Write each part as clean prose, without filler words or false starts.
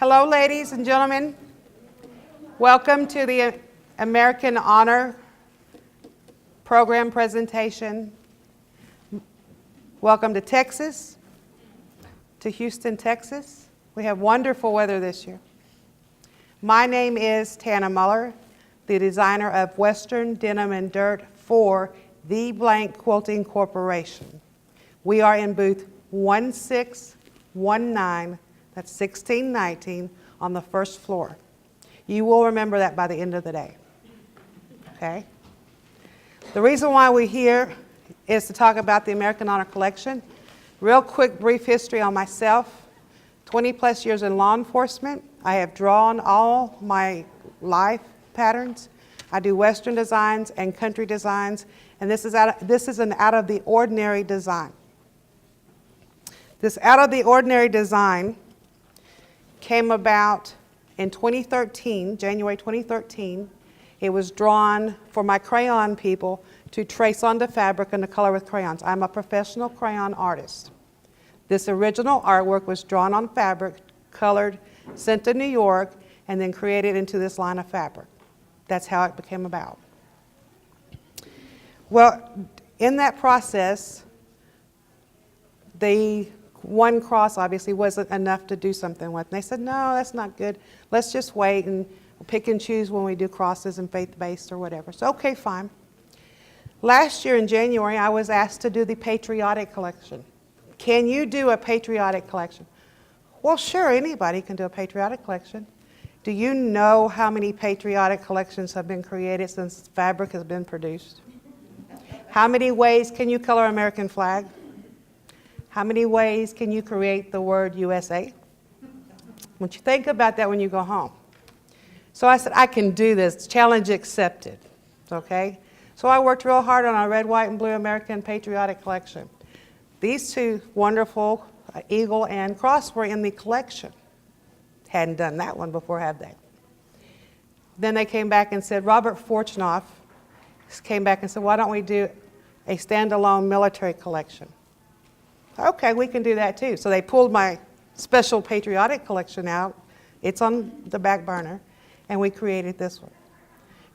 Hello, ladies and gentlemen. Welcome to the American Honor Program presentation. Welcome to Texas, to Houston, Texas. We have wonderful weather this year. My name is Tana Muller, the designer of Western Denim and Dirt for the Blank Quilting Corporation. We are in booth 1619, that's 1619, on the first floor. You will remember that by the end of the day, okay? The reason why we're here is to talk about the American Honor Collection. Real quick, brief history on myself. 20 plus years in law enforcement. I have drawn all my life patterns. I do Western designs and country designs, and this is an out of the ordinary design. This out of the ordinary design came about in 2013, January 2013. It was drawn for my crayon people to trace onto fabric and to color with crayons. I'm a professional crayon artist. This original artwork was drawn on fabric, colored, sent to New York, and then created into this line of fabric. That's how it became about. Well, in that process, the one cross obviously wasn't enough to do something with. And they said, no, that's not good. Let's just wait and pick and choose when we do crosses and faith-based or whatever. So, okay, fine. Last year in January, I was asked to do the patriotic collection. Can you do a patriotic collection? Well, sure, anybody can do a patriotic collection. Do you know how many patriotic collections have been created since fabric has been produced? How many ways can you color American flag? How many ways can you create the word USA? Won't you think about that when you go home? So I said, I can do this. Challenge accepted. Okay? So I worked real hard on a red, white, and blue American patriotic collection. These two wonderful eagle and cross were in the collection. Hadn't done that one before, have they? Then they came back and said, Robert Fortunoff came back and said, why don't we do a standalone military collection? Okay, we can do that too. So they pulled my special patriotic collection out. It's on the back burner. And we created this one.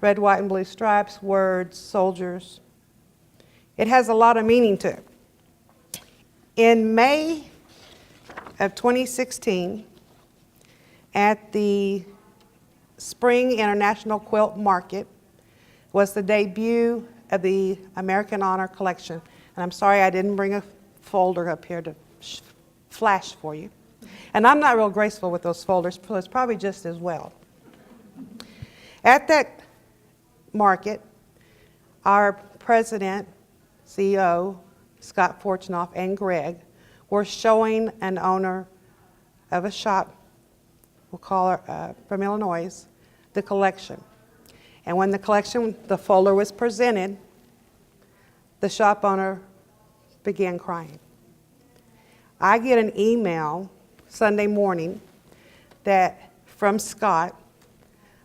Red, white, and blue stripes, words, soldiers. It has a lot of meaning to it. In May of 2016, at the Spring International Quilt Market, was the debut of the American Honor Collection. And I'm sorry I didn't bring a folder up here to flash for you. And I'm not real graceful with those folders, so it's probably just as well. At that market, our president, CEO, Scott Fortunoff, and Greg were showing an owner of a shop, we'll call her from Illinois, the collection. And when the folder was presented, the shop owner began crying. I get an email Sunday morning from Scott.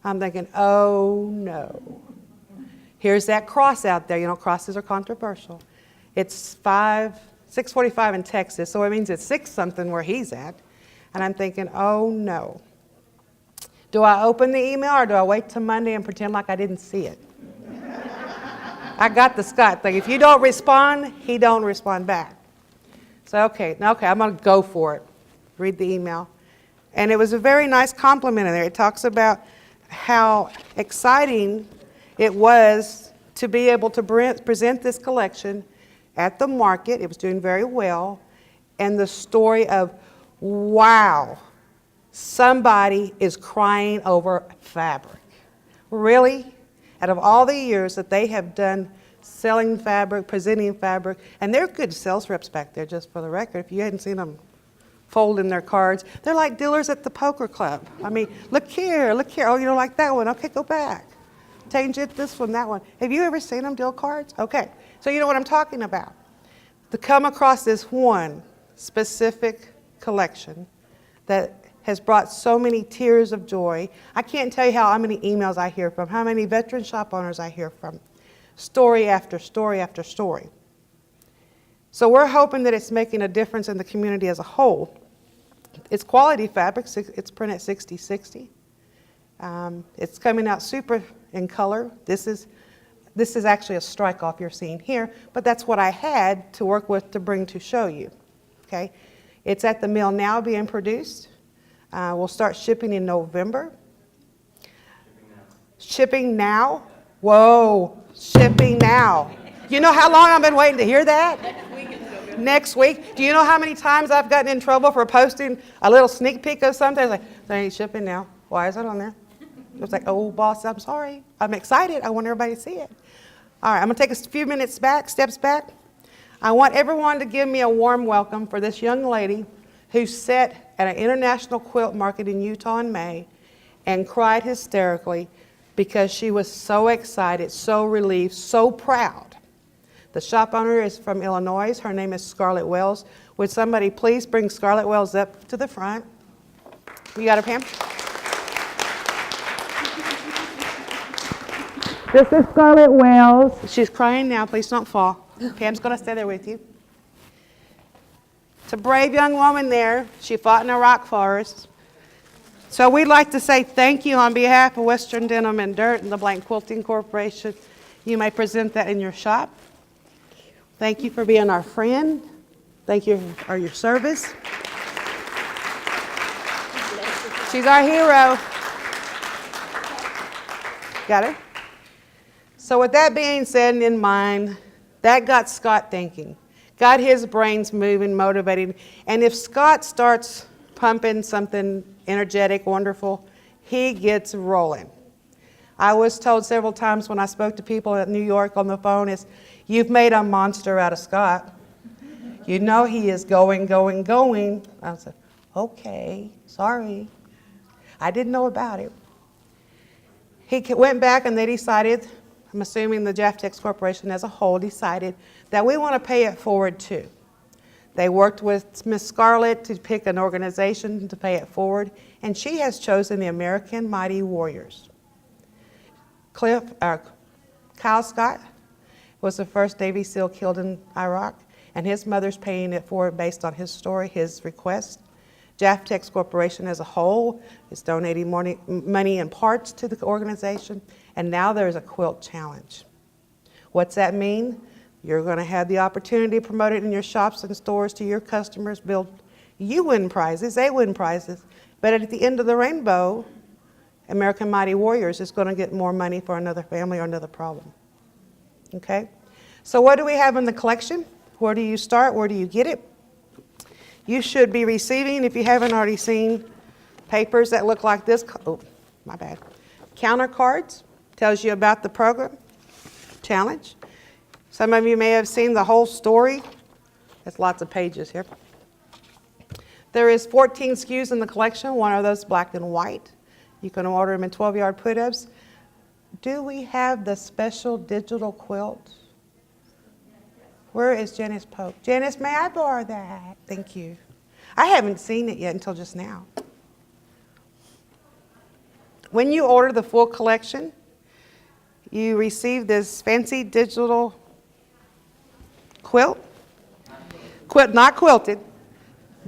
I'm thinking, oh no. Here's that cross out there. You know, crosses are controversial. It's 6:45 in Texas, so it means it's 6 something where he's at. And I'm thinking, oh no. Do I open the email or do I wait till Monday and pretend like I didn't see it? I got the Scott thing. If you don't respond, he don't respond back. So, okay, I'm going to go for it. Read the email. And it was a very nice compliment in there. It talks about how exciting it was to be able to present this collection at the market. It was doing very well. And the story of, wow, somebody is crying over fabric. Really? Out of all the years that they have done selling fabric, presenting fabric, and they're good sales reps back there, just for the record. If you hadn't seen them folding their cards, they're like dealers at the poker club. I mean, look here. Oh, you don't like that one? Okay, go back. Change it, this one, that one. Have you ever seen them deal cards? Okay, so you know what I'm talking about. To come across this one specific collection that has brought so many tears of joy. I can't tell you how many emails I hear from, how many veteran shop owners I hear from. Story after story after story. So we're hoping that it's making a difference in the community as a whole. It's quality fabric. It's printed 60/60. It's coming out super in color. This is actually a strike off you're seeing here, but that's what I had to work with to bring to show you. Okay, it's at the mill now being produced. We'll start shipping in November. Shipping now? Whoa, shipping now. You know how long I've been waiting to hear that? Next week. Do you know how many times I've gotten in trouble for posting a little sneak peek of something? Like, they ain't shipping now. Why is it on there? It was like, oh, boss, I'm sorry. I'm excited. I want everybody to see it. All right, I'm going to take a few steps back. I want everyone to give me a warm welcome for this young lady who sat at an international quilt market in Utah in May and cried hysterically because she was so excited, so relieved, so proud. The shop owner is from Illinois. Her name is Scarlett Wells. Would somebody please bring Scarlett Wells up to the front? You got her, Pam? This is Scarlett Wells. She's crying now. Please don't fall. Pam's going to stay there with you. It's a brave young woman there. She fought in a rock forest. So we'd like to say thank you on behalf of Western Denim and Dirt and the Blank Quilting Corporation. You may present that in your shop. Thank you for being our friend. Thank you for your service. She's our hero. Got it? So with that being said and in mind, that got Scott thinking, got his brains moving, motivating. And if Scott starts pumping something energetic, wonderful, he gets rolling. I was told several times when I spoke to people at New York on the phone is, you've made a monster out of Scott. You know he is going. I said, okay, sorry. I didn't know about it. He went back and they decided, I'm assuming the Jaftex Corporation as a whole decided that we want to pay it forward too. They worked with Miss Scarlett to pick an organization to pay it forward, and she has chosen the American Mighty Warriors. Kyle Scott was the first Navy SEAL killed in Iraq, and his mother's paying it forward based on his story, his request. Jaftex Corporation as a whole is donating money and parts to the organization, and now there's a quilt challenge. What's that mean? You're going to have the opportunity to promote it in your shops and stores to your customers. You win prizes, they win prizes, but at the end of the rainbow, American Mighty Warriors is going to get more money for another family or another problem. Okay? So what do we have in the collection? Where do you start? Where do you get it? You should be receiving, if you haven't already seen, papers that look like this. Oh, my bad. Counter cards. Tells you about the program. Challenge. Some of you may have seen the whole story. There's lots of pages here. There is 14 SKUs in the collection. One of those black and white. You can order them in 12-yard put-ups. Do we have the special digital quilt? Where is Janice Pope? Janice, may I borrow that? Thank you. I haven't seen it yet until just now. When you order the full collection, you receive this fancy digital quilt. Not quilted,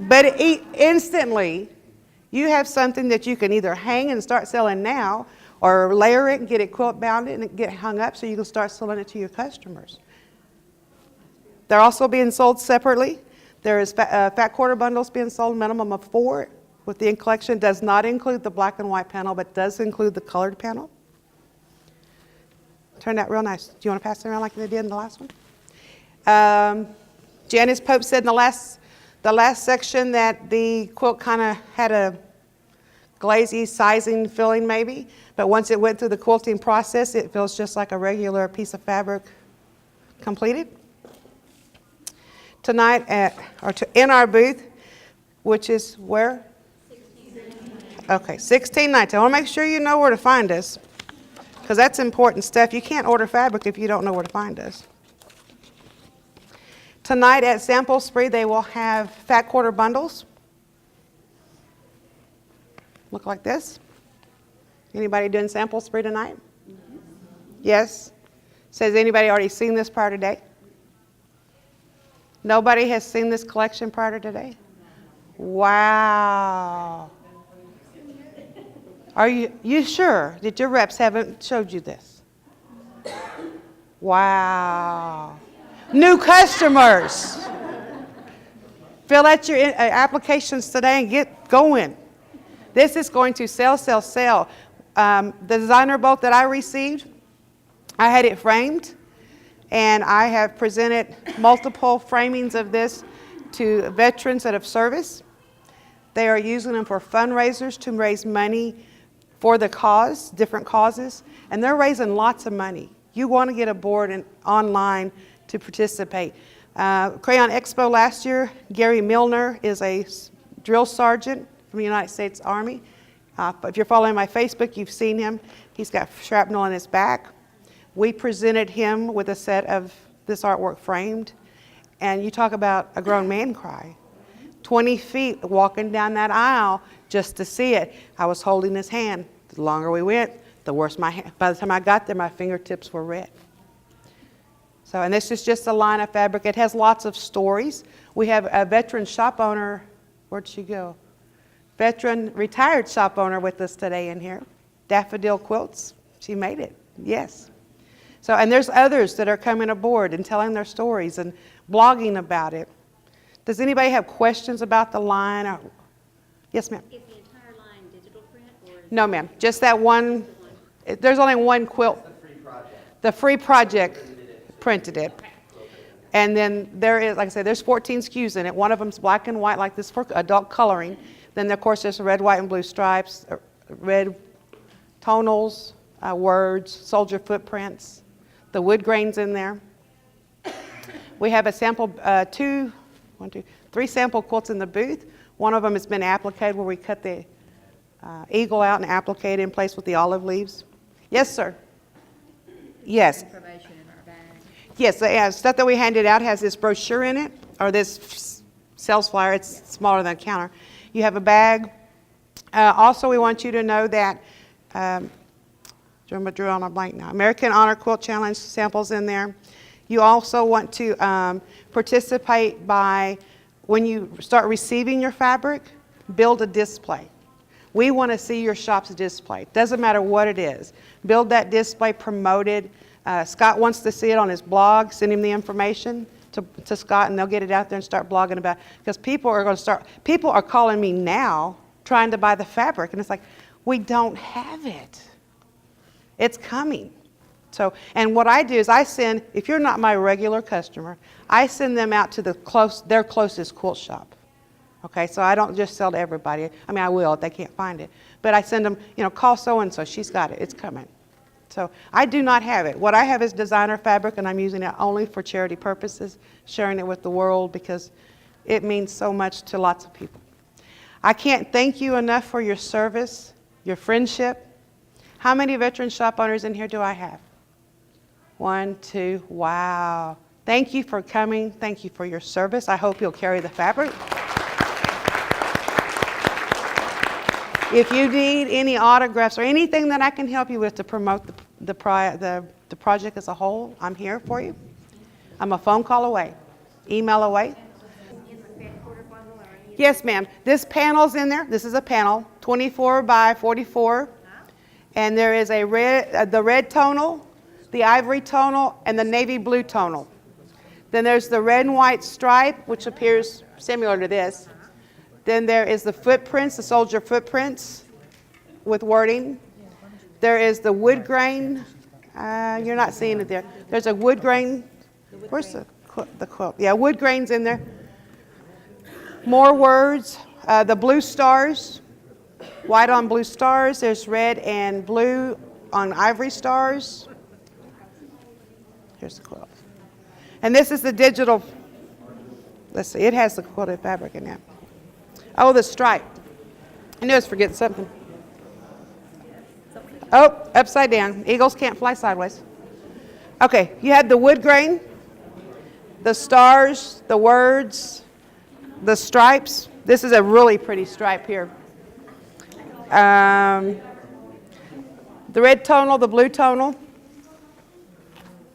but instantly you have something that you can either hang and start selling now, or layer it and get it quilt bounded and get hung up so you can start selling it to your customers. They're also being sold separately. There is fat quarter bundles being sold, minimum of 4 with the collection. Does not include the black and white panel, but does include the colored panel. Turned out real nice. Do you want to pass it around like they did in the last one? Janice Pope said in the last section that the quilt kind of had a glazy sizing feeling maybe, but once it went through the quilting process, it feels just like a regular piece of fabric completed. Tonight in our booth, which is where? 1619. I want to make sure you know where to find us, because that's important stuff. You can't order fabric if you don't know where to find us. Tonight at Sample Spree, they will have fat quarter bundles. Look like this. Anybody doing Sample Spree tonight? Mm-hmm. Yes? Says anybody already seen this prior to today? Nobody has seen this collection prior to today? Wow. Are you sure that your reps haven't showed you this? Wow. New customers. Fill out your applications today and get going. This is going to sell, sell, sell. The designer boat that I received, I had it framed, and I have presented multiple framings of this to veterans that have service. They are using them for fundraisers to raise money for the cause, different causes, and they're raising lots of money. You want to get aboard and online to participate. Crayon Expo last year, Gary Milner is a drill sergeant from the United States Army. If you're following my Facebook, you've seen him. He's got shrapnel in his back. We presented him with a set of this artwork framed, and you talk about a grown man cry. 20 feet walking down that aisle just to see it. I was holding his hand. The longer we went, the worse my hand. By the time I got there, my fingertips were red. So, and this is just a line of fabric. It has lots of stories. We have a veteran shop owner. Where'd she go? Veteran retired shop owner with us today in here. Daffodil Quilts. She made it. Yes. So, and there's others that are coming aboard and telling their stories and blogging about it. Does anybody have questions about the line? Or, yes, ma'am. Is the entire line digital print? Or No, ma'am. Just that one. There's only one quilt. The free project printed it. And then there is, like I said, there's 14 SKUs in it. One of them's black and white, like this for adult coloring. Then, of course, there's red, white, and blue stripes, red tonals, words, soldier footprints, the wood grains in there. We have a sample, three sample quilts in the booth. One of them has been appliqued where we cut the eagle out and applique it in place with the olive leaves. Yes, sir. Yes. information in our bag? Yes, the stuff that we handed out has this brochure in it, or this sales flyer. It's smaller than a counter. You have a bag. Also, we want you to know that, drew on a blank now, American Honor Quilt Challenge samples in there. You also want to participate by, when you start receiving your fabric, build a display. We want to see your shop's display. Doesn't matter what it is. Build that display, promote it. Scott wants to see it on his blog. Send him the information to Scott, and they'll get it out there and start blogging about it. Because people are calling me now trying to buy the fabric, and it's like, we don't have it. It's coming. So, and what I do is I send, if you're not my regular customer, I send them out to their closest quilt shop. Okay, so I don't just sell to everybody. I mean, I will if they can't find it. But I send them, call so-and-so, she's got it, it's coming. So I do not have it. What I have is designer fabric, and I'm using it only for charity purposes, sharing it with the world because it means so much to lots of people. I can't thank you enough for your service, your friendship. How many veteran shop owners in here do I have? 1, 2, wow. Thank you for coming. Thank you for your service. I hope you'll carry the fabric. If you need any autographs or anything that I can help you with to promote the project as a whole, I'm here for you. I'm a phone call away, email away. Yes, ma'am. This panel's in there. This is a panel, 24 by 44. And there is the red tonal, the ivory tonal, and the navy blue tonal. Then there's the red and white stripe, which appears similar to this. Then there is the footprints, the soldier footprints with wording. There is the wood grain. You're not seeing it there. There's a wood grain. Where's the quilt? Yeah, wood grain's in there. More words. The blue stars. White on blue stars. There's red and blue on ivory stars. Here's the quilt. And this is the digital. Let's see. It has the quilted fabric in it. Oh, the stripe. I knew I was forgetting something. Oh, upside down. Eagles can't fly sideways. Okay, you had the wood grain, the stars, the words, the stripes. This is a really pretty stripe here. The red tonal, the blue tonal.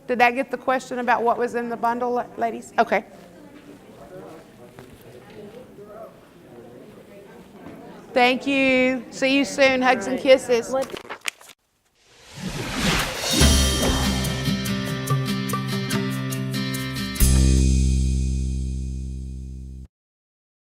Did that get the question about what was in the bundle, ladies? Okay. Thank you. See you soon. Hugs and kisses. What